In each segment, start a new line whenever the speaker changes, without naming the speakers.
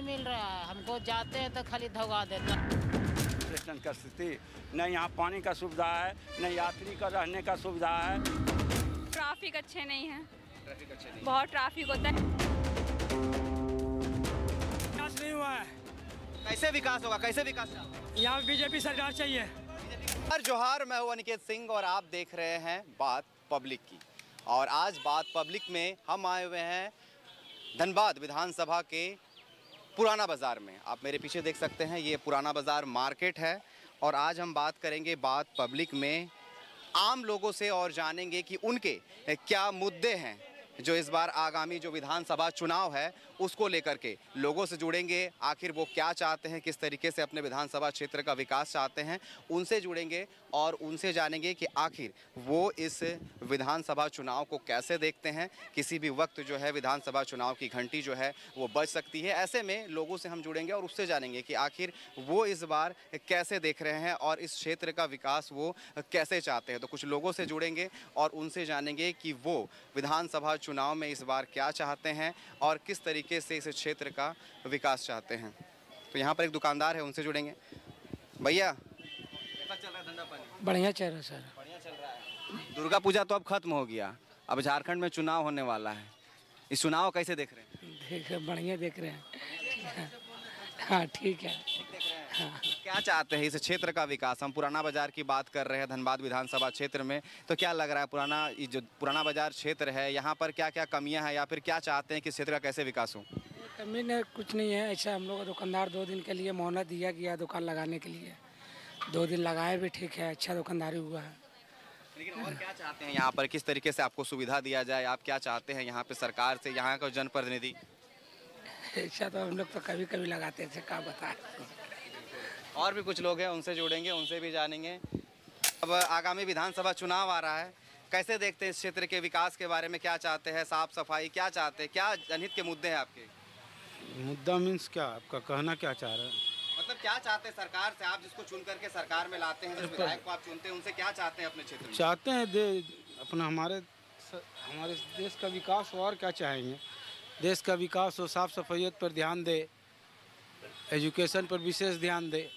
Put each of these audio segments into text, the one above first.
मिल रहा है, हमको जाते हैं तो खाली धोखा देता।
स्टेशन का स्थिति न यहाँ पानी का सुविधा है, न यात्री का रहने का सुविधा है।
ट्रैफिक अच्छे नहीं है,
ट्रैफिक अच्छे नहीं,
बहुत ट्रैफिक होता है।
विकास नहीं हुआ है।
कैसे विकास होगा, कैसे विकास?
यहाँ बीजेपी सरकार चाहिए।
हर जोहार, मैं हूं अनिकेत सिंह और आप देख रहे हैं बात पब्लिक की। और आज बात पब्लिक में हम आए हुए हैं धनबाद विधानसभा के पुराना बाज़ार में। आप मेरे पीछे देख सकते हैं, ये पुराना बाज़ार मार्केट है। और आज हम बात करेंगे बात पब्लिक में आम लोगों से और जानेंगे कि उनके क्या मुद्दे हैं जो इस बार आगामी जो विधानसभा चुनाव है उसको लेकर के लोगों से जुड़ेंगे। आखिर वो क्या चाहते हैं, किस तरीके से अपने विधानसभा क्षेत्र का विकास चाहते हैं, उनसे जुड़ेंगे और उनसे जानेंगे कि आखिर वो इस विधानसभा चुनाव को कैसे देखते हैं। किसी भी वक्त जो है विधानसभा चुनाव की घंटी जो है वो बज सकती है। ऐसे में लोगों से हम जुड़ेंगे और उससे जानेंगे कि आखिर वो इस बार कैसे देख रहे हैं और इस क्षेत्र का विकास वो कैसे चाहते हैं। तो कुछ लोगों से जुड़ेंगे और उनसे जानेंगे कि वो विधानसभा चुनाव में इस बार क्या चाहते हैं और किस तरीके से इस क्षेत्र का विकास चाहते हैं। तो यहाँ पर एक दुकानदार है, उनसे जुड़ेंगे। भैया, कैसा चल रहा है धंधा पानी?
बढ़िया चल रहा है सर।
बढ़िया चल रहा है। दुर्गा पूजा तो अब खत्म हो गया, अब झारखंड में चुनाव होने वाला है। इस चुनाव कैसे देख रहे हैं?
बढ़िया देख रहे हैं। हाँ ठीक है। हाँ।
क्या चाहते हैं इस क्षेत्र का विकास? हम पुराना बाजार की बात कर रहे हैं धनबाद विधानसभा क्षेत्र में, तो क्या लग रहा है जो पुराना बाजार क्षेत्र है यहाँ पर क्या क्या कमियां हैं या फिर क्या चाहते हैं कि क्षेत्र का कैसे विकास हो?
कमी नहीं, कुछ नहीं है। ऐसा हम लोग दुकानदार 2 दिन के लिए मोहलत दिया गया दुकान लगाने के लिए। 2 दिन लगाए भी, ठीक है, अच्छा दुकानदारी हुआ है।
लेकिन और क्या चाहते हैं यहाँ पर, किस तरीके से आपको सुविधा दिया जाए? आप क्या चाहते हैं यहाँ पे सरकार से, यहाँ का जनप्रतिनिधि?
ऐसा तो हम लोग तो कभी कभी लगाते थे, क्या बताएं।
और भी कुछ लोग हैं, उनसे जुड़ेंगे, उनसे भी जानेंगे। अब आगामी विधानसभा चुनाव आ रहा है, कैसे देखते हैं इस क्षेत्र के विकास के बारे में? क्या चाहते हैं, साफ सफाई क्या चाहते हैं, क्या जनहित के मुद्दे हैं आपके?
मुद्दा मीन्स क्या, आपका कहना क्या चाह रहे हैं?
मतलब क्या चाहते हैं सरकार से? आप जिसको चुन करके सरकार में लाते हैं, जिस विधायक को आप चुनते हैं, उनसे क्या चाहते हैं अपने क्षेत्र में?
चाहते हैं अपना हमारे देश का विकास हो। और क्या चाहेंगे? देश का विकास हो, साफ सफाइयत पर ध्यान दे, एजुकेशन पर विशेष ध्यान दे।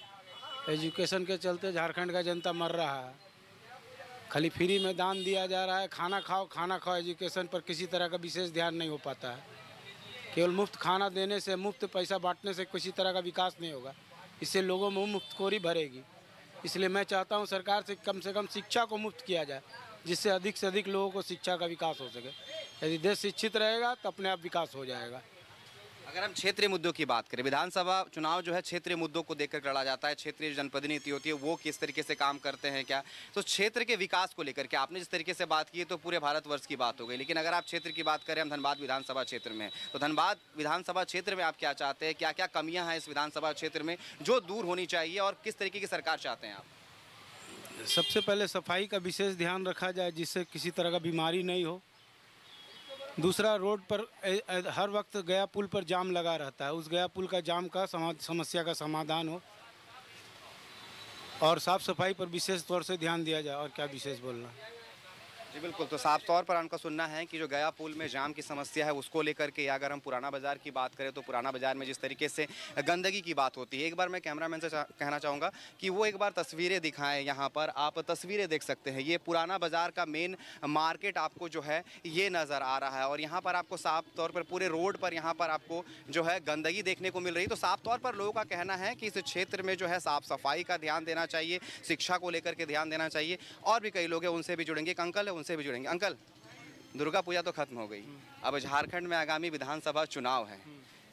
एजुकेशन के चलते झारखंड का जनता मर रहा है। खाली फ्री में दान दिया जा रहा है, खाना खाओ। एजुकेशन पर किसी तरह का विशेष ध्यान नहीं हो पाता है। केवल मुफ्त खाना देने से, मुफ्त पैसा बांटने से किसी तरह का विकास नहीं होगा। इससे लोगों में मुफ्तखोरी भरेगी। इसलिए मैं चाहता हूं सरकार से कम शिक्षा को मुफ्त किया जाए, जिससे अधिक से अधिक लोगों को शिक्षा का विकास हो सके। यदि देश शिक्षित रहेगा तो अपने आप विकास हो जाएगा।
अगर हम क्षेत्रीय मुद्दों की बात करें, विधानसभा चुनाव जो है क्षेत्रीय मुद्दों को देखकर लड़ा जाता है। क्षेत्रीय जनप्रतिनिधि होती है, वो किस तरीके से काम करते हैं क्या, तो क्षेत्र के विकास को लेकर के आपने जिस तरीके से बात की है तो पूरे भारतवर्ष की बात हो गई। लेकिन अगर आप क्षेत्र की बात करें, हम धनबाद विधानसभा क्षेत्र में, तो धनबाद विधानसभा क्षेत्र में आप क्या चाहते हैं? क्या क्या कमियाँ हैं इस विधानसभा क्षेत्र में जो दूर होनी चाहिए और किस तरीके की सरकार चाहते हैं आप?
सबसे पहले सफाई का विशेष ध्यान रखा जाए, जिससे किसी तरह का बीमारी नहीं हो। दूसरा, रोड पर हर वक्त गया पुल पर जाम लगा रहता है, उस गया पुल का जाम का समस्या का समाधान हो। और साफ़ सफाई पर विशेष तौर से ध्यान दिया जाए। और क्या विशेष बोलना?
जी बिल्कुल। तो साफ तौर पर उनका सुनना है कि जो गया पुल में जाम की समस्या है उसको लेकर के, या अगर हम पुराना बाजार की बात करें तो पुराना बाजार में जिस तरीके से गंदगी की बात होती है। एक बार मैं कैमरामैन से कहना चाहूँगा कि वो एक बार तस्वीरें दिखाएं। यहाँ पर आप तस्वीरें देख सकते हैं, ये पुराना बाजार का मेन मार्केट आपको जो है ये नज़र आ रहा है। और यहाँ पर आपको साफ तौर पर पूरे रोड पर यहाँ पर आपको जो है गंदगी देखने को मिल रही है। तो साफ तौर पर लोगों का कहना है कि इस क्षेत्र में जो है साफ़ सफाई का ध्यान देना चाहिए, शिक्षा को लेकर के ध्यान देना चाहिए। और भी कई लोग हैं, उनसे भी जुड़ेंगे। एक अंकल है, उनसे भी जुड़ेंगे। अंकल, दुर्गा पूजा तो खत्म हो गई, अब झारखंड में आगामी विधानसभा चुनाव है।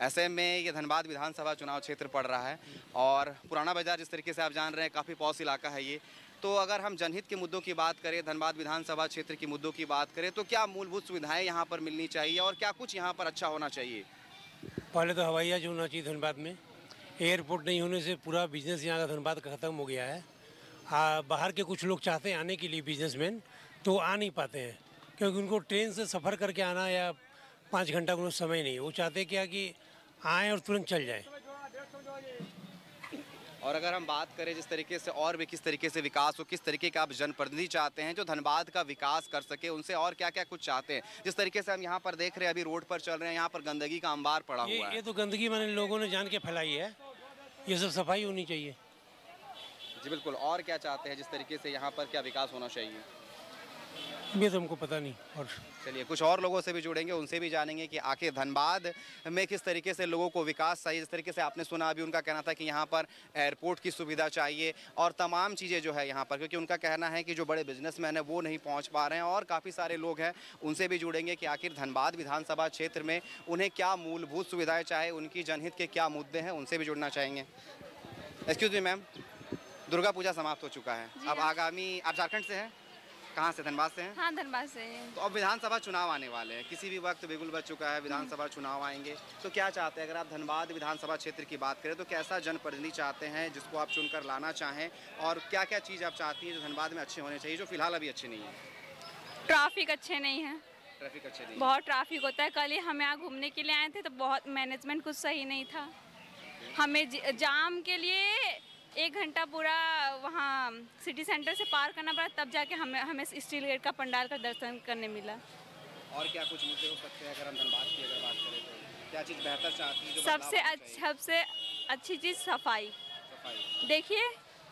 ऐसे में ये धनबाद विधानसभा चुनाव क्षेत्र पड़ रहा है और पुराना बाजार जिस तरीके से आप जान रहे हैं काफ़ी पॉश इलाका है ये। तो अगर हम जनहित के मुद्दों की बात करें, धनबाद विधानसभा क्षेत्र के मुद्दों की बात करें, तो क्या मूलभूत सुविधाएं यहाँ पर मिलनी चाहिए और क्या कुछ यहाँ पर अच्छा होना चाहिए?
पहले तो हवाई जहाज होना चाहिए धनबाद में। एयरपोर्ट नहीं होने से पूरा बिजनेस यहाँ का धनबाद का ख़त्म हो गया है। बाहर के कुछ लोग चाहते हैं आने के लिए, बिजनेसमैन, तो आ नहीं पाते हैं क्योंकि उनको ट्रेन से सफ़र करके आना या 5 घंटा का समय नहीं। वो चाहते क्या कि आएँ और तुरंत चल जाएं।
और अगर हम बात करें जिस तरीके से और भी किस तरीके से विकास हो, किस तरीके का आप जनप्रतिनिधि चाहते हैं जो धनबाद का विकास कर सके, उनसे और क्या क्या कुछ चाहते हैं? जिस तरीके से हम यहाँ पर देख रहे हैं, अभी रोड पर चल रहे हैं, यहाँ पर गंदगी का अंबार पड़ा हुआ है।
ये तो गंदगी मैंने लोगों ने जान के फैलाई है, ये सब सफाई होनी चाहिए।
जी बिल्कुल। और क्या चाहते हैं, जिस तरीके से यहाँ पर क्या विकास होना चाहिए?
ये तो हमको पता नहीं। और
चलिए कुछ और लोगों से भी जुड़ेंगे, उनसे भी जानेंगे कि आखिर धनबाद में किस तरीके से लोगों को विकास चाहिए। जिस तरीके से आपने सुना अभी, उनका कहना था कि यहाँ पर एयरपोर्ट की सुविधा चाहिए और तमाम चीज़ें जो है यहाँ पर, क्योंकि उनका कहना है कि जो बड़े बिजनेसमैन हैं वो नहीं पहुँच पा रहे हैं। और काफ़ी सारे लोग हैं, उनसे भी जुड़ेंगे कि आखिर धनबाद विधानसभा क्षेत्र में उन्हें क्या मूलभूत सुविधाएँ चाहे, उनकी जनहित के क्या मुद्दे हैं, उनसे भी जुड़ना चाहेंगे। Excuse me ma'am, Durga Puja समाप्त हो चुका है, अब आगामी, आप झारखंड से हैं? कहाँ से? धनबाद से हैं?
हाँ, धनबाद से हैं।
तो अब विधानसभा चुनाव आने वाले हैं, किसी भी वक्त बिल्कुल बच चुका है, विधानसभा चुनाव आएंगे, तो क्या चाहते हैं? अगर आप धनबाद विधानसभा क्षेत्र की बात करें तो कैसा जनप्रतिनिधि चाहते हैं जिसको आप चुनकर लाना चाहें, और क्या क्या चीज़ आप चाहती हैं जो धनबाद में अच्छे होने चाहिए, जो फिलहाल अभी अच्छे नहीं है?
ट्रैफिक अच्छे नहीं है,
ट्रैफिक अच्छे नहीं,
बहुत ट्रैफिक होता है। कल ही हम यहाँ घूमने के लिए आए थे तो बहुत मैनेजमेंट कुछ सही नहीं था। हमें जाम के लिए 1 घंटा पूरा वहाँ सिटी सेंटर से पार करना पड़ा, तब जाके हमें स्टील गेट का पंडाल का दर्शन करने मिला।
और क्या कुछ मुद्दे हो सकते हैं अगर हम धनबाद की अगर बात करें तो? क्या चीज़ बेहतर चाहती है जो
सबसे अच्छी चीज़ सफाई। देखिए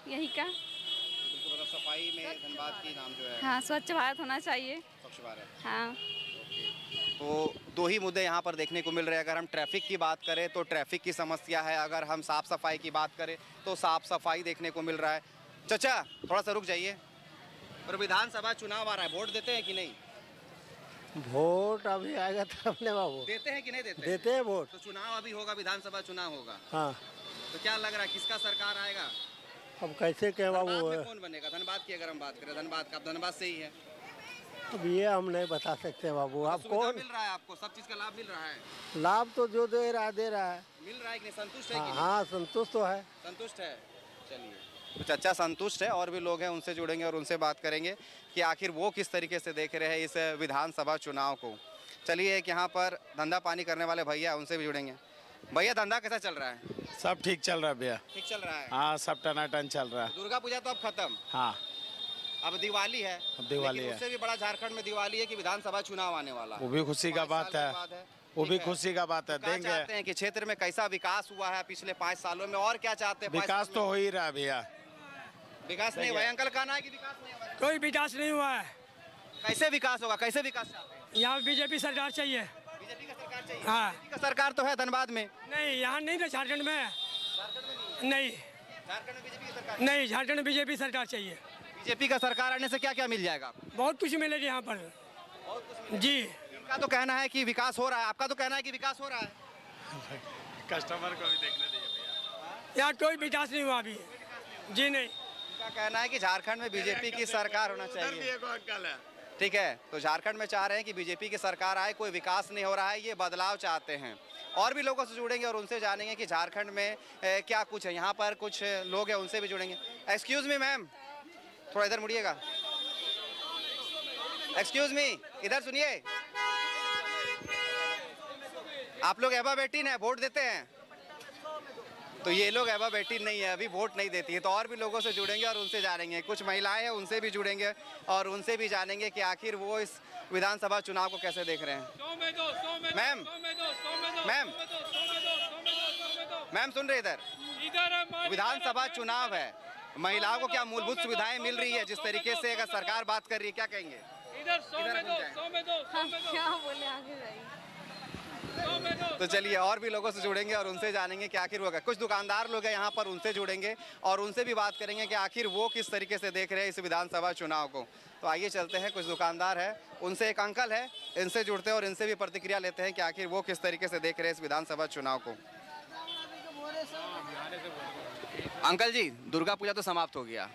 यही का,
मतलब सफाई में धनबाद की नाम जो है,
हाँ, स्वच्छ भारत होना चाहिए।
स्वच्छ भारत,
हाँ।
तो दो ही मुद्दे यहाँ पर देखने को मिल रहे हैं। अगर हम ट्रैफिक की बात करें तो ट्रैफिक की समस्या है, अगर हम साफ़ सफाई की बात करें तो साफ़ सफाई देखने को मिल रहा है। चाचा थोड़ा सा रुक जाइए, और विधानसभा चुनाव आ रहा है, वोट देते हैं कि नहीं?
वोट अभी आएगा तो अपने बाबू
देते हैं कि नहीं देते?
देते हैं वोट।
तो चुनाव अभी होगा, विधानसभा चुनाव होगा,
हाँ,
तो क्या लग रहा है किसका सरकार आएगा?
अब कैसे कहें बाबू?
धनबाद में कौन बनेगा? धनबाद की अगर हम बात करें, धनबाद का, धनबाद से ही है,
अब ये हम नहीं बता सकते बाबू। आप कौन?
मिल रहा है आपको, सब चीज़ का लाभ मिल रहा है?
लाभ तो जो दे रहा है
मिल रहा है कि नहीं? संतुष्ट है कि नहीं?
हाँ, संतुष्ट तो है।
संतुष्ट है। चलिए, तो चाचा संतुष्ट है, और भी लोग हैं, उनसे जुड़ेंगे और उनसे बात करेंगे कि आखिर वो किस तरीके से देख रहे हैं इस विधानसभा चुनाव को। चलिए, एक यहाँ पर धंधा पानी करने वाले भैया, उनसे भी जुड़ेंगे। भैया धंधा कैसा चल रहा है?
सब ठीक चल रहा है भैया।
ठीक चल रहा है?
हाँ, सब टनाटन चल रहा है।
दुर्गा पूजा तो अब खत्म,
हाँ,
अब दिवाली है।
अब दिवाली
लेकिन
है।
उससे भी बड़ा झारखंड में दिवाली है कि विधानसभा चुनाव आने वाला है।
वो भी खुशी का
5
बात
साल
है,
के बाद है।
वो
ठीक
भी
है।
खुशी का बात है,
क्या
देंगे।
चाहते हैं कि क्षेत्र में कैसा विकास हुआ है पिछले 5 सालों में, और क्या चाहते हैं? 5
विकास
साल
तो
में?
हो ही रहा है भैया।
विकास नहीं हुआ है, अंकल कहना है कि विकास नहीं हुआ है।
कोई विकास नहीं हुआ है।
कैसे विकास होगा? कैसे विकास चाहते हैं?
यहाँ बीजेपी सरकार चाहिए।
बीजेपी का सरकार चाहिए?
हाँ।
बीजेपी का सरकार तो है धनबाद में।
नहीं, यहाँ नहीं ना, झारखंड में नहीं।
झारखंड में बीजेपी की सरकार
नहीं, झारखंड में बीजेपी सरकार चाहिए।
बीजेपी का सरकार आने से क्या क्या मिल जाएगा आपको?
बहुत कुछ मिलेगा यहाँ पर जी।
इनका तो कहना है कि विकास हो रहा है, आपका तो कहना है कि विकास हो रहा है।
कस्टमर को भी देखने दीजिए भैया।
यहाँ कोई विकास नहीं हुआ अभी जी। नहीं,
इनका कहना है कि झारखंड में बीजेपी की सरकार होना चाहिए।
अंकल है।
ठीक है, तो झारखंड में चाह रहे हैं कि बीजेपी की सरकार आए, कोई विकास नहीं हो रहा है, ये बदलाव चाहते हैं। और भी लोगों से जुड़ेंगे और उनसे जानेंगे कि झारखंड में क्या कुछ है। यहाँ पर कुछ लोग हैं, उनसे भी जुड़ेंगे। एक्सक्यूज़ मी मैम, थोड़ा इधर मुड़िएगा। एक्सक्यूज़ मी, इधर सुनिए। आप लोग एबा बेटीन है, वोट देते हैं? तो ये लोग एबा बेटीन नहीं है, अभी वोट नहीं देती है। तो और भी लोगों से जुड़ेंगे और उनसे जानेंगे। कुछ महिलाएं हैं, उनसे भी जुड़ेंगे और उनसे भी जानेंगे कि आखिर वो इस विधानसभा चुनाव को कैसे देख रहे हैं। मैम, मैम सुन रहे? इधर विधानसभा चुनाव है, महिलाओं को क्या मूलभूत सुविधाएं मिल रही है? जिस तरीके से अगर सरकार बात कर रही है, क्या कहेंगे?
क्या बोले, आगे जाइए।
तो चलिए, और भी लोगों से जुड़ेंगे और उनसे जानेंगे कि आखिर वो क्या। कुछ दुकानदार लोग हैं यहाँ पर, उनसे जुड़ेंगे और उनसे भी बात करेंगे कि आखिर वो किस तरीके से देख रहे हैं इस विधानसभा चुनाव को। तो आइए चलते हैं, कुछ दुकानदार है, उनसे एक अंकल है, इनसे जुड़ते हैं और इनसे भी प्रतिक्रिया लेते हैं कि आखिर वो किस तरीके से देख रहे हैं इस विधानसभा चुनाव को। अंकल जी, दुर्गा पूजा तो समाप्त हो गया,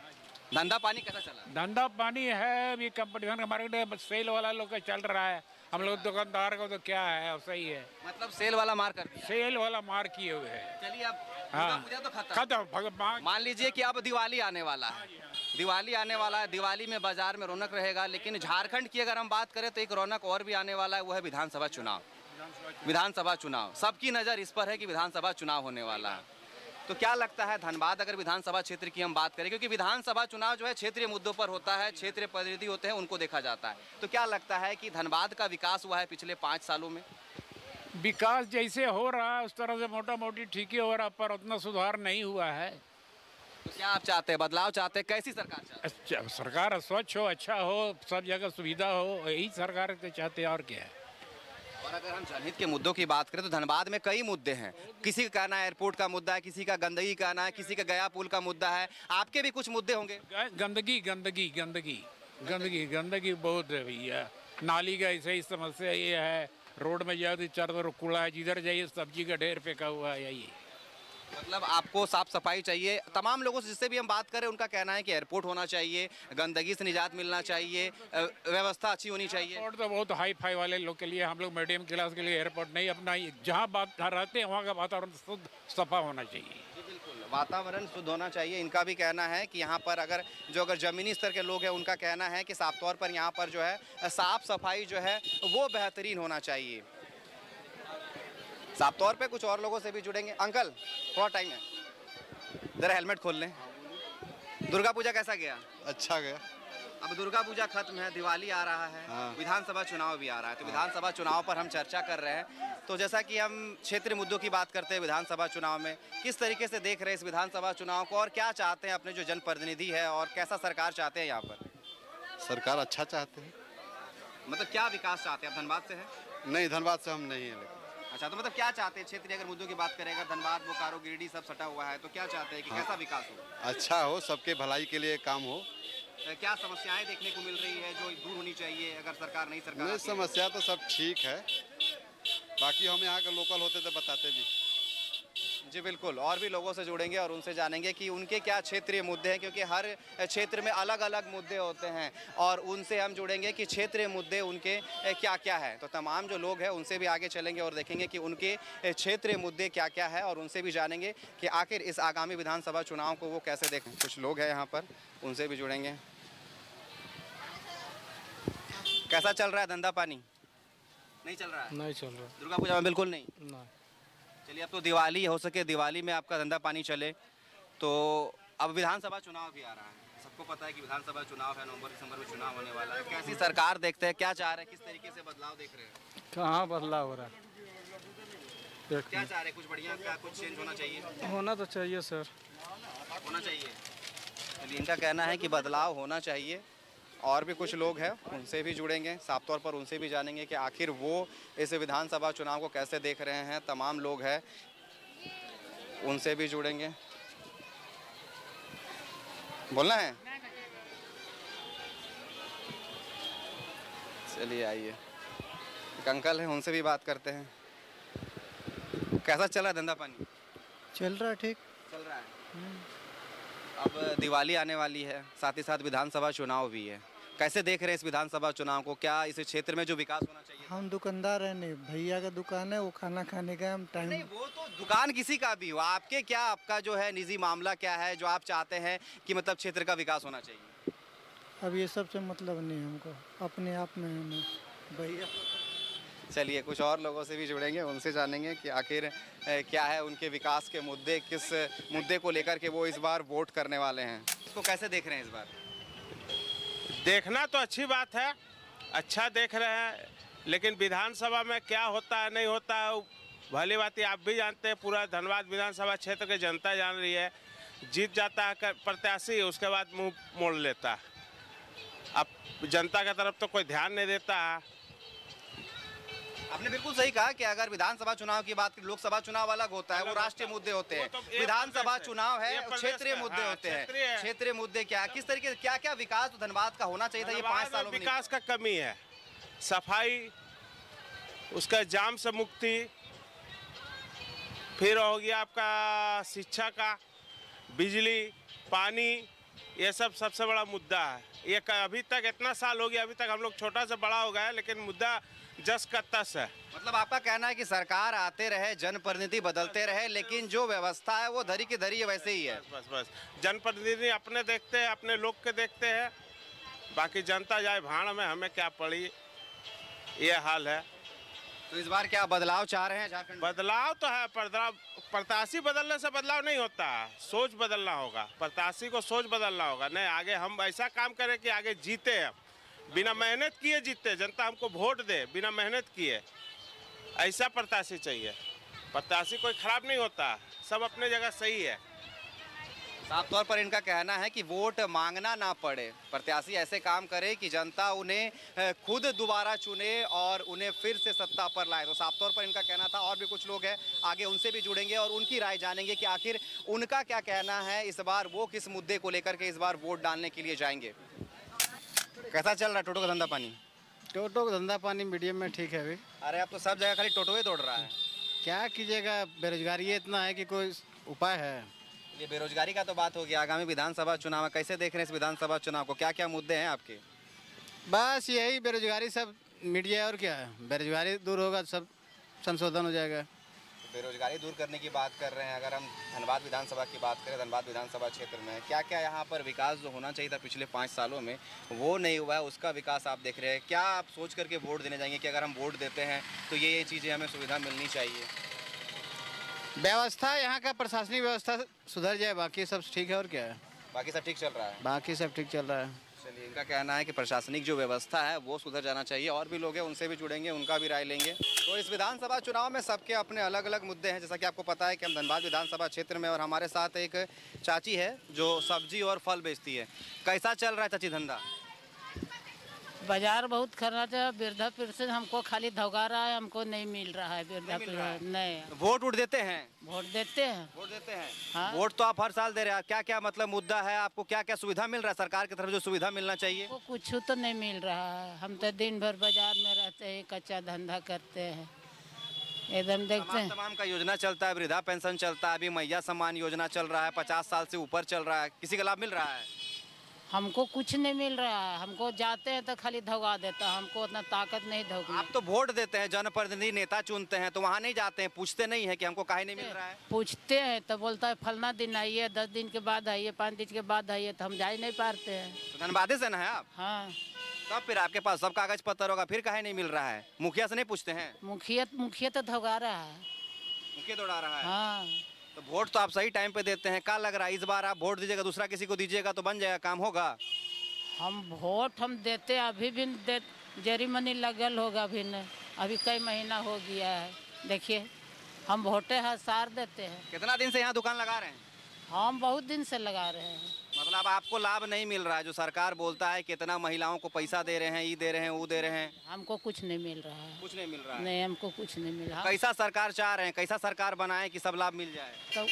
धंधा पानी कैसा चला?
धंधा पानी है, अभी कंपटीशन मार्केट सेल वाला लोग का चल रहा है। हम लोग दुकानदार को तो क्या है, अब सही है,
मतलब सेल वाला मार कर दिया।
सेल वाला मार किए हुए है।
चलिए, अब
हाँ।
दुर्गा पूजा तो खत्म।
खत्म।
मान लीजिए कि अब दिवाली आने वाला है, दिवाली आने वाला है, दिवाली में बाजार में रौनक रहेगा। लेकिन झारखंड की अगर हम बात करें तो एक रौनक और भी आने वाला है, वो है विधानसभा चुनाव। विधानसभा चुनाव, सबकी नज़र इस पर है कि विधानसभा चुनाव होने वाला है। तो क्या लगता है धनबाद अगर विधानसभा क्षेत्र की हम बात करें, क्योंकि विधानसभा चुनाव जो है क्षेत्रीय मुद्दों पर होता है, क्षेत्रीय प्रतिनिधि होते हैं, उनको देखा जाता है, तो क्या लगता है कि धनबाद का विकास हुआ है पिछले 5 सालों में?
विकास जैसे हो रहा है उस तरह से मोटा मोटी ठीक ही हो रहा, पर उतना सुधार नहीं हुआ है।
तो क्या आप चाहते हैं, बदलाव चाहते हैं, कैसी सरकार चाहते हैं?
अच्छा, सरकार स्वच्छ हो, अच्छा हो, सब जगह सुविधा हो, यही सरकार के चाहते हैं, और क्या है।
और अगर हम जनहित के मुद्दों की बात करें तो धनबाद में कई मुद्दे हैं। किसी का कहना है एयरपोर्ट का मुद्दा है, किसी का गंदगी का कहना है, किसी का गया पुल का मुद्दा है, आपके भी कुछ मुद्दे होंगे।
गंदगी गंदगी गंदगी गंदगी गंदगी बहुत है भैया, नाली का ऐसे ही समस्या ये है, रोड में जाओ तो चारों तरफ कूड़ा है, जिधर जाइए सब्जी का ढेर फेंका हुआ है। यही
मतलब आपको साफ सफाई चाहिए। तमाम लोगों से जिससे भी हम बात करें उनका कहना है कि एयरपोर्ट होना चाहिए, गंदगी से निजात मिलना चाहिए, व्यवस्था अच्छी होनी चाहिए।
एयरपोर्ट तो बहुत हाई फाई वाले लोग के लिए, हम लोग मीडियम क्लास के लिए एयरपोर्ट नहीं, अपना जहाँ बात रहते हैं वहाँ का वातावरण शुद्ध सफा होना चाहिए।
जी बिल्कुल, वातावरण शुद्ध होना चाहिए। इनका भी कहना है कि यहाँ पर अगर ज़मीनी स्तर के लोग हैं उनका कहना है कि साफ तौर पर यहाँ पर जो है साफ सफाई जो है वो बेहतरीन होना चाहिए। साफ तौर पे कुछ और लोगों से भी जुड़ेंगे। अंकल थोड़ा टाइम है, जरा हेलमेट खोल लें। दुर्गा पूजा कैसा गया?
अच्छा गया।
अब दुर्गा पूजा खत्म है, दिवाली आ रहा है,
हाँ।
विधानसभा चुनाव भी आ रहा है, तो विधानसभा चुनाव पर हम चर्चा कर रहे हैं। तो जैसा कि हम क्षेत्रीय मुद्दों की बात करते हैं विधानसभा चुनाव में, किस तरीके से देख रहे हैं इस विधानसभा चुनाव को और क्या चाहते हैं अपने जो जनप्रतिनिधि है और कैसा सरकार चाहते हैं यहाँ पर?
सरकार अच्छा चाहते हैं।
मतलब क्या विकास चाहते हैं? आप धनबाद से हैं?
नहीं, धनबाद से हम नहीं हैं।
अच्छा, तो मतलब क्या चाहते हैं क्षेत्रीय अगर मुद्दों की बात करें, अगर धनबाद बोकारो गिरिडीह सब सटा हुआ है, तो क्या चाहते हैं कि कैसा विकास हो?
अच्छा हो, सबके भलाई के लिए काम हो।
क्या समस्याएं देखने को मिल रही है जो दूर होनी चाहिए अगर सरकार नहीं सरकार?
नहीं, समस्या तो सब ठीक है, बाकी हम यहाँ के लोकल होते तो बताते भी।
जी बिल्कुल, और भी लोगों से जुड़ेंगे और उनसे जानेंगे कि उनके क्या क्षेत्रीय मुद्दे हैं, क्योंकि हर क्षेत्र में अलग अलग मुद्दे होते हैं और उनसे हम जुड़ेंगे कि क्षेत्रीय मुद्दे उनके क्या क्या है। तो तमाम जो लोग हैं उनसे भी आगे चलेंगे और देखेंगे कि उनके क्षेत्रीय मुद्दे क्या क्या है और उनसे भी जानेंगे कि आखिर इस आगामी विधानसभा चुनाव को वो कैसे देखें। कुछ लोग हैं यहाँ पर, उनसे भी जुड़ेंगे। कैसा चल रहा है धंधा पानी? नहीं चल रहा है?
नहीं चल रहा।
दुर्गा पूजा में बिल्कुल नहीं?
नहीं।
चलिए, अब तो दिवाली हो सके दिवाली में आपका धंधा पानी चले। तो अब विधानसभा चुनाव भी आ रहा है, सबको पता है कि विधानसभा चुनाव है, नवंबर दिसंबर में चुनाव होने वाला है। कैसी सरकार देखते हैं, क्या चाह रहे हैं, किस तरीके से बदलाव देख रहे हैं?
कहाँ बदलाव हो रहा है?
क्या चाह रहे हैं? कुछ बढ़िया, क्या कुछ चेंज होना चाहिए?
होना तो चाहिए सर,
होना चाहिए। चलिए, इनका कहना है कि बदलाव होना चाहिए। और भी कुछ लोग हैं, उनसे भी जुड़ेंगे, साफ तौर पर उनसे भी जानेंगे कि आखिर वो इस विधानसभा चुनाव को कैसे देख रहे हैं। तमाम लोग हैं, उनसे भी जुड़ेंगे। बोलना है? चलिए आइए, एक अंकल हैं, उनसे भी बात करते हैं। कैसा चल रहा है धंधा पानी?
चल रहा है, ठीक
चल रहा है। अब दिवाली आने वाली है, साथ ही साथ विधानसभा चुनाव भी है। कैसे देख रहे हैं इस विधानसभा चुनाव को? क्या इस क्षेत्र में जो विकास होना चाहिए?
हम दुकानदार हैं, नहीं भैया का दुकान है, वो खाना खाने का हम टाइम।
नहीं, वो तो दुकान किसी का भी हो, आपके क्या, आपका जो है निजी मामला क्या है जो आप चाहते हैं कि मतलब क्षेत्र का विकास होना चाहिए?
अब ये सब से मतलब नहीं हमको, अपने आप में है भैया।
चलिए, कुछ और लोगों से भी जुड़ेंगे, उनसे जानेंगे कि आखिर क्या है उनके विकास के मुद्दे, किस मुद्दे को लेकर के वो इस बार वोट करने वाले हैं। इसको कैसे देख रहे हैं इस बार?
देखना तो अच्छी बात है, अच्छा देख रहे हैं, लेकिन विधानसभा में क्या होता है नहीं होता है भली बात आप भी जानते हैं। पूरा धनबाद विधानसभा क्षेत्र की जनता जान रही है। जीत जाता है प्रत्याशी, उसके बाद मुंह मोड़ लेता है। अब जनता की तरफ तो कोई ध्यान नहीं देता है।
आपने बिल्कुल सही कहा कि अगर विधानसभा चुनाव की बात करें, लोकसभा चुनाव अलग होता है, वो राष्ट्रीय मुद्दे होते हैं। विधानसभा चुनाव है, क्षेत्रीय मुद्दे होते हैं। क्षेत्रीय मुद्दे क्या, किस तरीके से क्या क्या विकास तो धनबाद का होना चाहिए था ये 5 सालों में?
विकास का कमी है, सफाई, उसका जाम से मुक्ति, फिर हो गया आपका शिक्षा का, बिजली, पानी, ये सब सबसे बड़ा मुद्दा है। ये अभी तक इतना साल हो गया, अभी तक हम लोग छोटा से बड़ा हो गया, लेकिन मुद्दा जस का तस है।
मतलब आपका कहना है कि सरकार आते रहे, जनप्रतिनिधि बदलते रहे, लेकिन जो व्यवस्था है वो धरी की धरी वैसे ही है।
बस जनप्रतिनिधि अपने देखते हैं, अपने लोग के देखते हैं, बाकी जनता जाए भाड़ में, हमें क्या पड़ी, ये हाल है।
तो इस बार क्या बदलाव चाह रहे हैं झारखंड?
बदलाव तो है, प्रत्याशी बदलने से बदलाव नहीं होता, सोच बदलना होगा। प्रत्याशी को सोच बदलना होगा। नहीं, आगे हम ऐसा काम करें कि आगे जीते हम, बिना मेहनत किए जीते, जनता हमको वोट दे बिना मेहनत किए, ऐसा प्रत्याशी चाहिए। प्रत्याशी कोई खराब नहीं होता, सब अपने जगह सही है।
साफ तौर पर इनका कहना है कि वोट मांगना ना पड़े, प्रत्याशी ऐसे काम करे कि जनता उन्हें खुद दोबारा चुने और उन्हें फिर से सत्ता पर लाए। तो साफ तौर पर इनका कहना था। और भी कुछ लोग हैं, आगे उनसे भी जुड़ेंगे और उनकी राय जानेंगे कि आखिर उनका क्या कहना है, इस बार वो किस मुद्दे को लेकर के इस बार वोट डालने के लिए जाएंगे। कैसा चल रहा है टोटो का धंधा पानी?
टोटो का धंधा पानी मीडियम में ठीक है अभी।
अरे अब तो सब जगह खाली टोटो ही दौड़ रहा है।
क्या कीजिएगा, बेरोजगारी इतना है कि कोई उपाय है।
ये बेरोजगारी का तो बात हो गया, आगामी विधानसभा चुनाव है, कैसे देख रहे हैं इस विधानसभा चुनाव को? क्या क्या मुद्दे हैं आपके?
बस यही बेरोजगारी, सब मीडिया और क्या है, बेरोजगारी दूर होगा सब संशोधन हो जाएगा।
बेरोजगारी दूर करने की बात कर रहे हैं। अगर हम धनबाद विधानसभा की बात करें, धनबाद विधानसभा क्षेत्र में क्या क्या यहाँ पर विकास जो होना चाहिए था पिछले 5 सालों में वो नहीं हुआ है, उसका विकास आप देख रहे हैं। क्या आप सोच करके वोट देने जाएंगे कि अगर हम वोट देते हैं तो ये चीज़ें हमें सुविधा मिलनी चाहिए?
व्यवस्था यहाँ का प्रशासनिक व्यवस्था सुधर जाए, बाकी सब ठीक है। और क्या है,
बाकी सब ठीक चल रहा है?
बाकी सब ठीक चल रहा है।
चलिए, इनका कहना है कि प्रशासनिक जो व्यवस्था है वो सुधर जाना चाहिए। और भी लोग हैं, उनसे भी जुड़ेंगे, उनका भी राय लेंगे। तो इस विधानसभा चुनाव में सबके अपने अलग अलग मुद्दे हैं। जैसा कि आपको पता है कि हम धनबाद विधानसभा क्षेत्र में, और हमारे साथ एक चाची है जो सब्जी और फल बेचती है। कैसा चल रहा है चाची धंधा?
बाजार बहुत खराब है। वृद्धा पेंशन हमको खाली धोगा रहा है, हमको नहीं मिल रहा है वृद्धा पेंशन। नहीं।
वोट उठ देते हैं?
वोट देते हैं।
वोट देते हैं।
हाँ।
वोट तो आप हर साल दे रहे हैं। क्या क्या मतलब मुद्दा है आपको, क्या क्या सुविधा मिल रहा है सरकार की तरफ जो सुविधा मिलना चाहिए?
वो कुछ तो नहीं मिल रहा है। हम तो दिन भर बाजार में रहते हैं, कच्चा धंधा करते हैं, एकदम देखते हैं।
तमाम का योजना चलता है, वृद्धा पेंशन चलता है, अभी मैया सम्मान योजना चल रहा है, 50 साल से ऊपर चल रहा है। किसी का लाभ मिल रहा है?
हमको कुछ नहीं मिल रहा है। हमको जाते हैं तो खाली धोगा देता है, हमको उतना ताकत नहीं धोगा।
आप तो वोट देते हैं, जनप्रतिनिधि नेता चुनते हैं, तो वहाँ नहीं जाते हैं, पूछते नहीं है कि हमको काहे नहीं मिल रहा है?
पूछते हैं तो बोलता है फलना दिन आइए, 10 दिन के बाद आइए, 5 दिन के बाद आइए, तो हम जा ही नहीं पाते हैं।
तो धनबाद से ना है आप?
हाँ।
तब फिर आपके पास सब कागज पत्र होगा, फिर काहे नहीं मिल रहा है? मुखिया से नहीं पूछते हैं?
मुखिया तो धोगा रहा है।
मुखिया दौड़ा रहा है।
हाँ।
तो वोट तो आप सही टाइम पे देते हैं। क्या लग रहा है इस बार आप वोट दीजिएगा, दूसरा किसी को दीजिएगा तो बन जाएगा, काम होगा?
हम वोट हम देते हैं, अभी भी जरी मनी लगल होगा, अभी कई महीना हो गया है। देखिए, हम वोटे हसार देते हैं।
कितना दिन से यहाँ दुकान लगा रहे हैं?
हम बहुत दिन से लगा रहे हैं।
मतलब आपको लाभ नहीं मिल रहा है? जो सरकार बोलता है कितना महिलाओं को पैसा दे रहे हैं, ये दे रहे हैं, वो दे रहे हैं,
हमको कुछ नहीं मिल रहा है।
कुछ नहीं मिल रहा है?
नहीं, हमको कुछ नहीं मिल रहा।
कैसा सरकार चाह रहे हैं, कैसा सरकार बनाए कि सब लाभ मिल जाए?
तो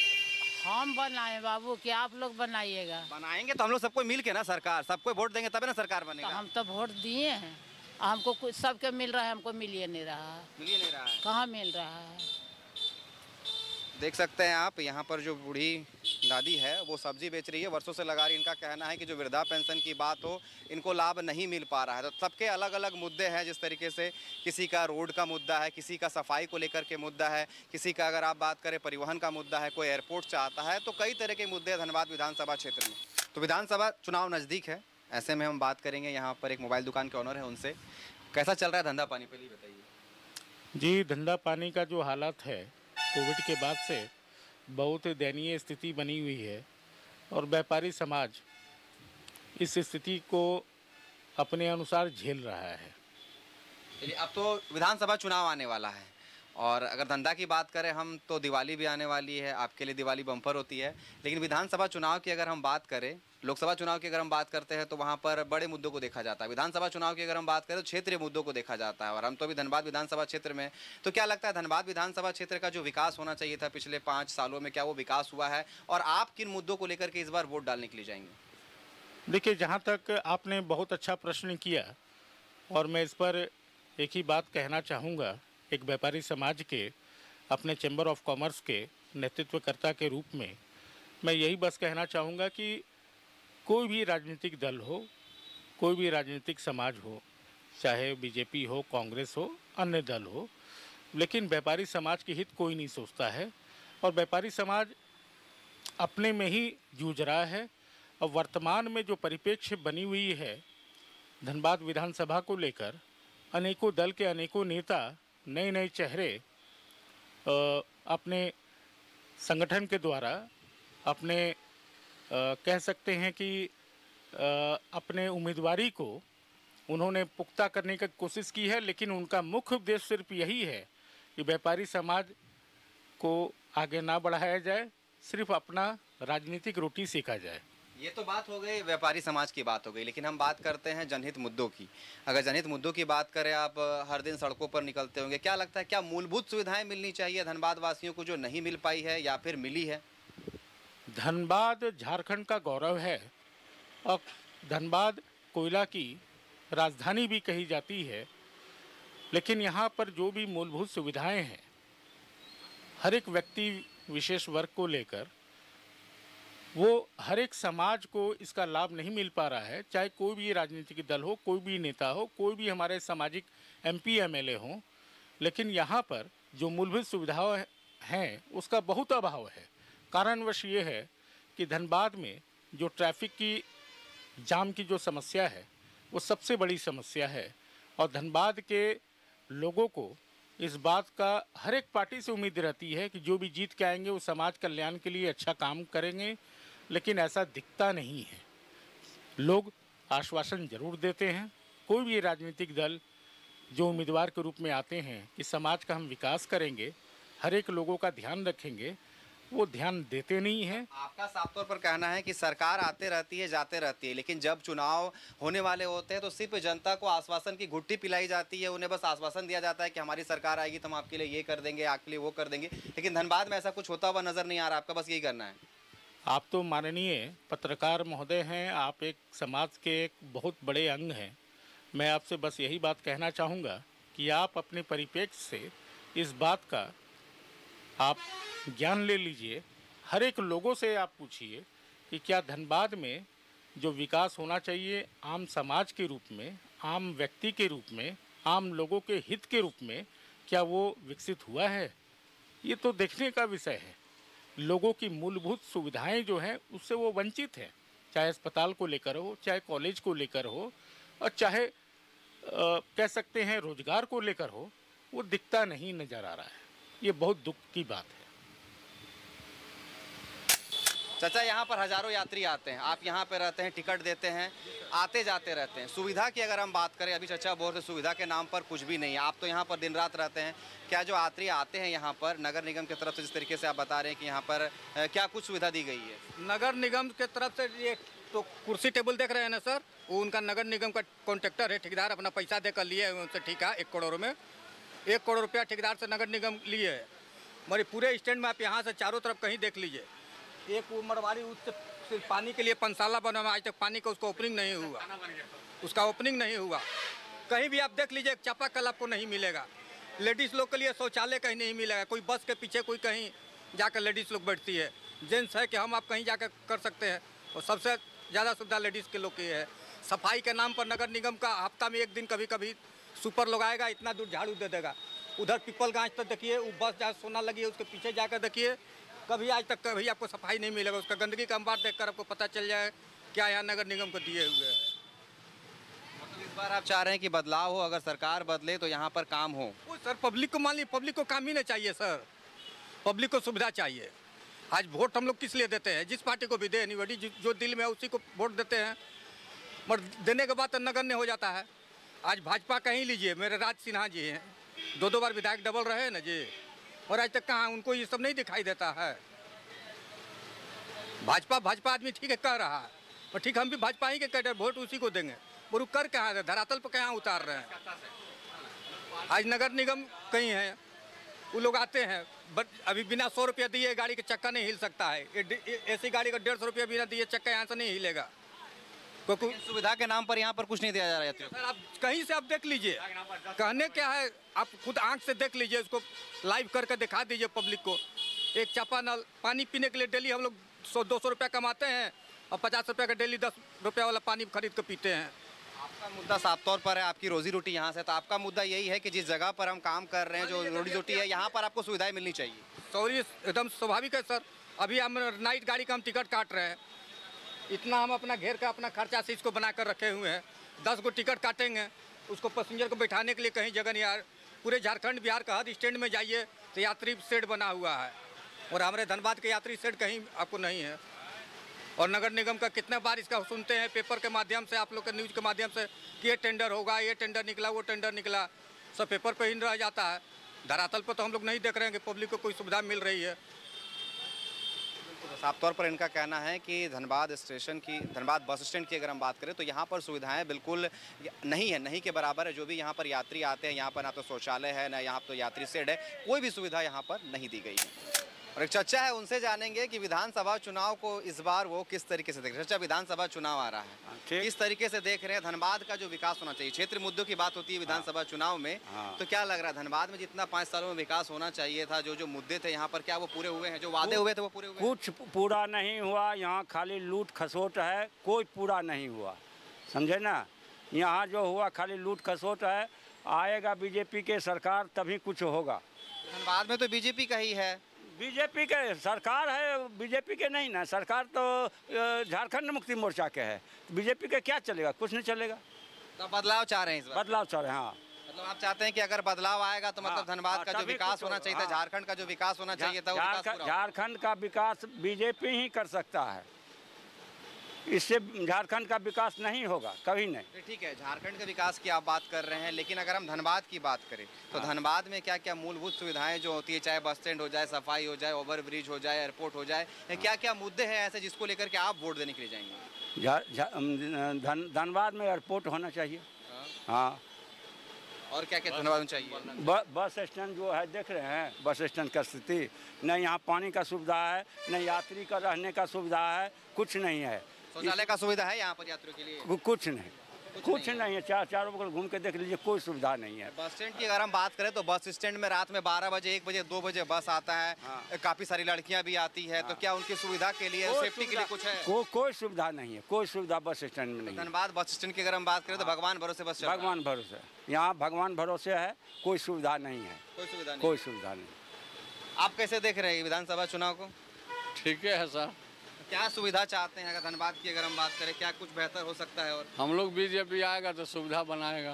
हम बनाए बाबू कि आप लोग बनाइएगा?
बनाएंगे तो हम लोग सबको मिल के ना, सरकार सबको वोट देंगे तभी ना सरकार बनेगा।
तो हम तो वोट दिए हैं, हमको कुछ सबके मिल रहा है, हमको मिल ही नहीं रहा है।
मिल ही नहीं रहा है?
कहाँ मिल रहा है?
देख सकते हैं आप, यहाँ पर जो बूढ़ी दादी है वो सब्जी बेच रही है, वर्षों से लगा रही। इनका कहना है कि जो वृद्धा पेंशन की बात हो, इनको लाभ नहीं मिल पा रहा है। तो सबके अलग अलग मुद्दे हैं। जिस तरीके से किसी का रोड का मुद्दा है, किसी का सफाई को लेकर के मुद्दा है, किसी का अगर आप बात करें परिवहन का मुद्दा है, कोई एयरपोर्ट चाहता है, तो कई तरह के मुद्दे हैं धनबाद विधानसभा क्षेत्र में। तो विधानसभा चुनाव नज़दीक है, ऐसे में हम बात करेंगे यहाँ पर एक मोबाइल दुकान के ऑनर है, उनसे। कैसा चल रहा है धंधा पानी, पहले बताइए।
जी, धंधा पानी का जो हालत है कोविड के बाद से बहुत दयनीय स्थिति बनी हुई है और व्यापारी समाज इस स्थिति को अपने अनुसार झेल रहा है।
अब तो विधानसभा चुनाव आने वाला है और अगर धंधा की बात करें हम तो दिवाली भी आने वाली है, आपके लिए दिवाली बम्पर होती है। लेकिन विधानसभा चुनाव की अगर हम बात करें, लोकसभा चुनाव की अगर हम बात करते हैं तो वहाँ पर बड़े मुद्दों को देखा जाता है। विधानसभा चुनाव की अगर हम बात करें तो क्षेत्रीय मुद्दों को देखा जाता है। और हम तो अभी धनबाद विधानसभा क्षेत्र में, तो क्या लगता है धनबाद विधानसभा क्षेत्र का जो विकास होना चाहिए था पिछले 5 सालों में, क्या वो विकास हुआ है? और आप किन मुद्दों को लेकर के इस बार वोट डालने के लिए जाएंगे?
देखिए, जहाँ तक आपने बहुत अच्छा प्रश्न किया और मैं इस पर एक ही बात कहना चाहूँगा। एक व्यापारी समाज के, अपने चैम्बर ऑफ कॉमर्स के नेतृत्वकर्ता के रूप में मैं यही बस कहना चाहूँगा कि कोई भी राजनीतिक दल हो, कोई भी राजनीतिक समाज हो, चाहे बीजेपी हो, कांग्रेस हो, अन्य दल हो, लेकिन व्यापारी समाज के हित कोई नहीं सोचता है और व्यापारी समाज अपने में ही जूझ रहा है। और वर्तमान में जो परिप्रेक्ष्य बनी हुई है धनबाद विधानसभा को लेकर, अनेकों दल के अनेकों नेता नए नए चेहरे अपने संगठन के द्वारा अपने कह सकते हैं कि अपने उम्मीदवारी को उन्होंने पुख्ता करने की कोशिश की है, लेकिन उनका मुख्य उद्देश्य सिर्फ यही है कि व्यापारी समाज को आगे ना बढ़ाया जाए, सिर्फ अपना राजनीतिक रोटी सेका जाए।
ये तो बात हो गई, व्यापारी समाज की बात हो गई, लेकिन हम बात करते हैं जनहित मुद्दों की। अगर जनहित मुद्दों की बात करें, आप हर दिन सड़कों पर निकलते होंगे, क्या लगता है क्या मूलभूत सुविधाएं मिलनी चाहिए धनबाद वासियों को जो नहीं मिल पाई है या फिर मिली है?
धनबाद झारखंड का गौरव है और धनबाद कोयला की राजधानी भी कही जाती है, लेकिन यहाँ पर जो भी मूलभूत सुविधाएं हैं हर एक व्यक्ति विशेष वर्ग को लेकर, वो हर एक समाज को इसका लाभ नहीं मिल पा रहा है। चाहे कोई भी राजनीतिक दल हो, कोई भी नेता हो, कोई भी हमारे सामाजिक MP MLA हों, लेकिन यहाँ पर जो मूलभूत सुविधाएं हैं उसका बहुत अभाव है। कारणवश ये है कि धनबाद में जो ट्रैफिक की जाम की जो समस्या है वो सबसे बड़ी समस्या है और धनबाद के लोगों को इस बात का हर एक पार्टी से उम्मीद रहती है कि जो भी जीत के आएंगे वो समाज कल्याण के लिए अच्छा काम करेंगे, लेकिन ऐसा दिखता नहीं है। लोग आश्वासन जरूर देते हैं, कोई भी राजनीतिक दल जो उम्मीदवार के रूप में आते हैं कि समाज का हम विकास करेंगे, हर एक लोगों का ध्यान रखेंगे, वो ध्यान देते नहीं हैं।
आपका साफ तौर पर कहना है कि सरकार आते रहती है जाते रहती है, लेकिन जब चुनाव होने वाले होते हैं तो सिर्फ जनता को आश्वासन की घुट्टी पिलाई जाती है, उन्हें बस आश्वासन दिया जाता है कि हमारी सरकार आएगी तो हम आपके लिए ये कर देंगे, आपके लिए वो कर देंगे, लेकिन धनबाद में ऐसा कुछ होता हुआ नजर नहीं आ रहा। आपका बस यही करना है।
आप तो माननीय पत्रकार महोदय हैं, आप एक समाज के एक बहुत बड़े अंग हैं। मैं आपसे बस यही बात कहना चाहूँगा कि आप अपने परिप्रेक्ष्य से इस बात का आप ज्ञान ले लीजिए। हर एक लोगों से आप पूछिए कि क्या धनबाद में जो विकास होना चाहिए आम समाज के रूप में, आम व्यक्ति के रूप में, आम लोगों के हित के रूप में, क्या वो विकसित हुआ है? ये तो देखने का विषय है। लोगों की मूलभूत सुविधाएं जो हैं उससे वो वंचित हैं, चाहे अस्पताल को लेकर हो, चाहे कॉलेज को लेकर हो और चाहे कह सकते हैं रोजगार को लेकर हो, वो दिखता नहीं नज़र आ रहा है। ये बहुत दुख की बात है।
चाचा, यहाँ पर हजारों यात्री आते हैं, आप यहाँ पे रहते हैं, टिकट देते हैं, आते जाते रहते हैं। सुविधा की अगर हम बात करें, अभी चाचा बोल रहे सुविधा के नाम पर कुछ भी नहीं है, आप तो यहाँ पर दिन रात रहते हैं। क्या जो यात्री आते हैं यहाँ पर नगर निगम की तरफ से, जिस तरीके से आप बता रहे हैं कि यहाँ पर क्या कुछ सुविधा दी गई है?
नगर निगम के तरफ से ये तो कुर्सी टेबल देख रहे हैं ना सर, वो उनका नगर निगम का कॉन्ट्रैक्टर है, ठेकेदार अपना पैसा देकर लिए है उनसे, ठीक है, 1 करोड़ में 1 करोड़ रुपया ठेकेदार से नगर निगम लिए है। मगर पूरे स्टैंड में आप यहाँ से चारों तरफ कहीं देख लीजिए, एक मरवाड़ी उससे सिर्फ पानी के लिए पंसाला बना हुआ, आज तक पानी का उसका ओपनिंग नहीं हुआ, उसका ओपनिंग नहीं हुआ। कहीं भी आप देख लीजिए चापाकल आपको नहीं मिलेगा। लेडीज़ लोग के लिए शौचालय कहीं नहीं मिलेगा, कोई बस के पीछे कोई कहीं जाकर लेडीज़ लोग बैठती है। जेंट्स है कि हम आप कहीं जाकर कर सकते हैं, और सबसे ज़्यादा सुविधा लेडीज़ के लोग की है। सफाई के नाम पर नगर निगम का हफ्ता में 1 दिन कभी कभी सुपर लोग आएगा, इतना दूर झाड़ू दे देगा। उधर पीपलगंज तक देखिए, वो बस जहाँ सोना लगी है उसके पीछे जाकर देखिए, कभी आज तक कभी आपको सफाई नहीं मिलेगा। उसका गंदगी का अंबार देखकर आपको पता चल जाए क्या यहाँ नगर निगम को दिए हुए हैं।
मतलब इस बार आप चाह रहे हैं कि बदलाव हो, अगर सरकार बदले तो यहाँ पर काम हो?
वो सर पब्लिक को मान लीजिए, पब्लिक को काम ही नहीं चाहिए सर, पब्लिक को सुविधा चाहिए। आज वोट हम लोग किस लिए देते हैं? जिस पार्टी को भी दे, एनीबॉडी जो दिल में है उसी को वोट देते हैं, मगर देने के बाद तो नगण्य हो जाता है। आज भाजपा कहीं लीजिए, मेरे राज सिन्हा जी हैं, 2 बार विधायक डबल रहे ना जी, और आज तक कहाँ उनको ये सब नहीं दिखाई देता है। भाजपा आदमी ठीक है कह रहा है, और ठीक हम भी भाजपा ही के कह रहे, वोट उसी को देंगे, और वो कर कहाँ है, धरातल पर कहाँ उतार रहे हैं। आज नगर निगम कहीं है, वो लोग आते हैं, बट अभी बिना 100 रुपया दिए गाड़ी का चक्का नहीं हिल सकता है। ऐसी गाड़ी का 150 रुपया बिना दिए चक्का यहाँ से नहीं हिलेगा। क्योंकि
सुविधा के नाम पर यहाँ पर कुछ नहीं दिया जा रहा है।
सर आप कहीं से आप देख लीजिए, कहने क्या है, आप खुद आंख से देख लीजिए, उसको लाइव करके दिखा दीजिए पब्लिक को। एक चापा नल पानी पीने के लिए डेली हम लोग 100-200 रुपया कमाते हैं, और 50 रुपया का डेली 10 रुपया वाला पानी खरीद कर पीते हैं।
आपका मुद्दा साफ तौर पर है, आपकी रोजी रोटी यहाँ से, तो आपका मुद्दा यही है कि जिस जगह पर हम काम कर रहे हैं, जो रोजी रोटी है, यहाँ पर आपको सुविधाएं मिलनी चाहिए।
सॉरी, एकदम स्वाभाविक है सर। अभी हम नाइट गाड़ी का हम टिकट काट रहे हैं, इतना हम अपना घेर का अपना खर्चा से इसको बना कर रखे हुए हैं। 10 गो टिकट काटेंगे, उसको पैसेंजर को बैठाने के लिए कहीं जगह नहीं आ, पूरे झारखंड बिहार का हर स्टैंड में जाइए तो यात्री शेड बना हुआ है, और हमारे धनबाद के यात्री शेड कहीं आपको नहीं है। और नगर निगम का कितना बार इसका सुनते हैं पेपर के माध्यम से, आप लोग के न्यूज़ के माध्यम से कि ये टेंडर होगा, ये टेंडर निकला, वो टेंडर निकला, सब पेपर पे ही रह जाता है। धरातल पर तो हम लोग नहीं देख रहे हैं कि पब्लिक को कोई सुविधा मिल रही है।
तो साफ तौर पर इनका कहना है कि धनबाद बस स्टैंड की अगर हम बात करें तो यहाँ पर सुविधाएं बिल्कुल नहीं के बराबर है। जो भी यहाँ पर यात्री आते हैं, यहाँ पर ना तो शौचालय है, ना यहाँ तो यात्री शेड है, कोई भी सुविधा यहाँ पर नहीं दी गई है। और एक चर्चा है, उनसे जानेंगे कि विधानसभा चुनाव को इस बार वो किस तरीके से देख रहे हैं। चर्चा विधानसभा चुनाव आ रहा है, किस तरीके से देख रहे हैं? धनबाद का जो विकास होना चाहिए, क्षेत्रीय मुद्दों की बात होती है विधानसभा चुनाव में, तो क्या लग रहा है धनबाद में जितना 5 सालों में विकास होना चाहिए था, जो मुद्दे थे यहाँ पर, क्या वो पूरे हुए हैं? जो वादे हुए थे वो पूरे हुए?
कुछ पूरा नहीं हुआ, यहाँ खाली लूट खसोट है, कोई पूरा नहीं हुआ, समझे ना। यहाँ जो हुआ खाली लूट खसोट है। आएगा बीजेपी के सरकार तभी कुछ होगा।
धनबाद में तो बीजेपी का ही है,
बीजेपी के सरकार है, बीजेपी के नहीं ना, सरकार तो झारखंड मुक्ति मोर्चा के है। बीजेपी के क्या चलेगा? कुछ नहीं चलेगा।
तो बदलाव चाह रहे हैं इस बार?
बदलाव चाह रहे हैं, हाँ।
मतलब आप चाहते हैं कि अगर बदलाव आएगा तो मतलब धनबाद का जो विकास होना चाहिए था, झारखंड का जो विकास होना चाहिए था,
झारखंड का विकास बीजेपी ही कर सकता है, इससे झारखंड का विकास नहीं होगा, कभी नहीं।
ठीक है, झारखंड के विकास की आप बात कर रहे हैं, लेकिन अगर हम धनबाद की बात करें तो धनबाद में क्या क्या मूलभूत सुविधाएं जो होती है, चाहे बस स्टैंड हो जाए, सफाई हो जाए, ओवर ब्रिज हो जाए, एयरपोर्ट हो जाए, क्या क्या मुद्दे हैं ऐसे जिसको लेकर के आप वोट देने के लिए जाएंगे?
धनबाद में एयरपोर्ट होना चाहिए, हाँ।
और क्या क्या धनबाद में चाहिए?
बस स्टैंड जो है देख रहे हैं, बस स्टैंड का स्थिति, न यहाँ पानी का सुविधा है, न यात्री का रहने का सुविधा है, कुछ नहीं है।
शौचालय का सुविधा है यहाँ पर यात्रियों के लिए?
कुछ नहीं है। चारों बगल घूम के देख लीजिए, कोई सुविधा नहीं है।
बस स्टैंड की अगर हम बात करें तो बस स्टैंड में रात में 12 बजे, 1 बजे, 2 बजे बस आता है, काफी सारी लड़कियां भी आती है, तो क्या उनकी सुविधा के लिए, सेफ्टी के लिए कुछ है?
कोई सुविधा नहीं है, कोई सुविधा बस स्टैंड में नहीं।
धनबाद बस स्टैंड की अगर हम बात करें तो भगवान भरोसे बस,
भगवान भरोसे, यहाँ भगवान भरोसे है, कोई सुविधा नहीं है, कोई सुविधा नहीं।
आप कैसे देख रहे हैं विधानसभा चुनाव को?
ठीक है सर।
क्या सुविधा चाहते हैं? अगर धनबाद की अगर हम बात करें, क्या कुछ बेहतर हो सकता है? और
हम लोग बीजेपी आएगा तो सुविधा बनाएगा।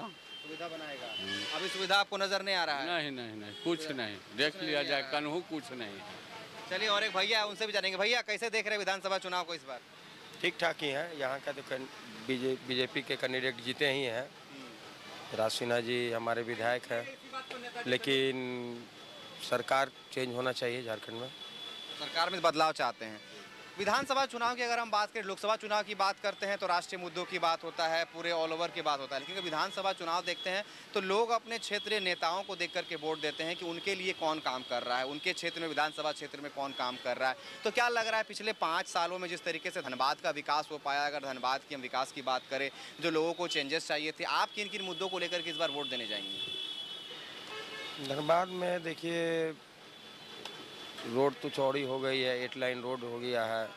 अभी सुविधा आपको नजर नहीं आ रहा है?
नहीं, कुछ नहीं, देख लिया जाए, कन्हू कुछ नहीं।
चलिए, और एक भैया है, उनसे भी जानेंगे। भैया कैसे देख रहे हैं विधानसभा चुनाव को इस बार?
ठीक ठाक ही है, यहाँ का तो बीजेपी के कैंडिडेट जीते ही हैं। राज सिन्हा जी हमारे विधायक हैं, लेकिन सरकार चेंज होना चाहिए झारखंड में।
सरकार में बदलाव चाहते हैं। विधानसभा चुनाव की अगर हम बात करें, लोकसभा चुनाव की बात करते हैं तो राष्ट्रीय मुद्दों की बात होता है, पूरे ऑल ओवर की बात होता है, लेकिन विधानसभा चुनाव देखते हैं तो लोग अपने क्षेत्रीय नेताओं को देख करके वोट देते हैं कि उनके लिए कौन काम कर रहा है, उनके क्षेत्र में, विधानसभा क्षेत्र में कौन काम कर रहा है। तो क्या लग रहा है पिछले 5 सालों में जिस तरीके से धनबाद का विकास हो पाया, अगर धनबाद की हम विकास की बात करें, जो लोगों को चेंजेस चाहिए थे, आप किन किन मुद्दों को लेकर के इस बार वोट देने जाएंगे?
धनबाद में देखिए, रोड तो चौड़ी हो गई है, 8 लाइन रोड हो गया है,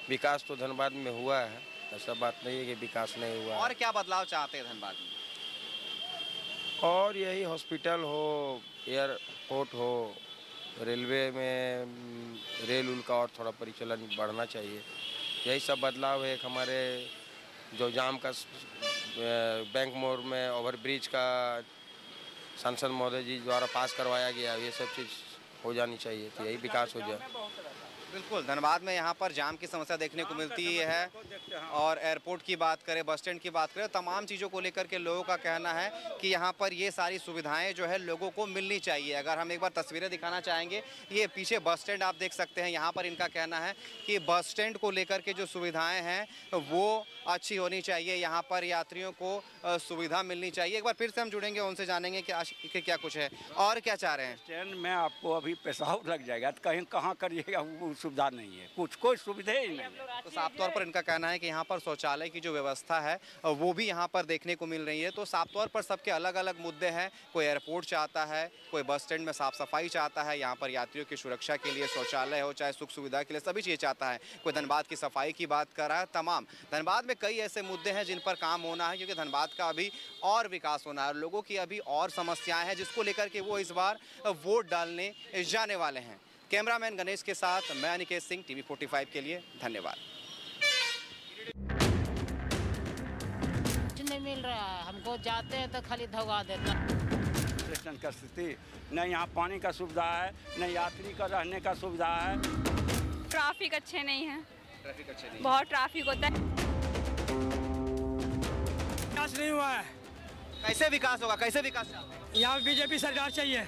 विकास तो धनबाद में हुआ है, ऐसा बात नहीं है कि विकास नहीं हुआ।
और क्या बदलाव चाहते हैं धनबाद में?
और यही हॉस्पिटल हो, एयरपोर्ट हो, रेलवे में रेल उल का और थोड़ा परिचालन बढ़ना चाहिए, यही सब बदलाव है। एक हमारे जो जाम का बैंक मोड़ में ओवर ब्रिज का सांसद महोदय जी द्वारा पास करवाया गया, ये सब चीज़ हो जानी चाहिए, तो यही विकास हो जाए।
बिल्कुल, धनबाद में यहाँ पर जाम की समस्या देखने को मिलती है, और एयरपोर्ट की बात करें, बस स्टैंड की बात करें, तमाम चीज़ों को लेकर के लोगों का कहना है कि यहाँ पर ये सारी सुविधाएं जो है लोगों को मिलनी चाहिए। अगर हम एक बार तस्वीरें दिखाना चाहेंगे, ये पीछे बस स्टैंड आप देख सकते हैं, यहाँ पर इनका कहना है कि बस स्टैंड को लेकर के जो सुविधाएँ हैं वो अच्छी होनी चाहिए, यहाँ पर यात्रियों को सुविधा मिलनी चाहिए। एक बार फिर से हम जुड़ेंगे, उनसे जानेंगे कि क्या कुछ है और क्या चाह रहे हैं।
स्टैंड में आपको अभी पेशाब लग जाएगा, तो कहीं कहाँ करिएगा, वो सुविधा नहीं है, कोई सुविधा ही नहीं है।
तो साफ तौर पर इनका कहना है कि यहाँ पर शौचालय की जो व्यवस्था है वो भी यहाँ पर देखने को मिल रही है। तो साफ तौर पर सबके अलग अलग मुद्दे हैं, कोई एयरपोर्ट चाहता है, कोई बस स्टैंड में साफ सफाई चाहता है, यहाँ पर यात्रियों की सुरक्षा के लिए शौचालय हो, चाहे सुख सुविधा के लिए, सभी चीज़ चाहता है। कोई धनबाद की सफाई की बात कर रहा है। तमाम धनबाद में कई ऐसे मुद्दे हैं जिन पर काम होना है, क्योंकि धनबाद का अभी और विकास होना है, लोगों की अभी और समस्याएं हैं जिसको लेकर के वो इस बार वोट डालने जाने वाले हैं। कैमरामैन गणेश के साथ मैं अनिकेत सिंह, TV 45 के लिए, धन्यवाद।
कुछ नहीं मिल रहा है हमको, जाते हैं तो खाली धोखा देता।
स्टेशन का स्थिति। न यहाँ पानी का सुविधा है, न यात्री का रहने का सुविधा है।
ट्रैफिक अच्छे नहीं है,
ट्रैफिक अच्छे नहीं,
बहुत ट्रैफिक होता है।
विकास नहीं हुआ है।
कैसे विकास होगा, कैसे विकास चाहते हैं?
यहाँ बीजेपी सरकार चाहिए।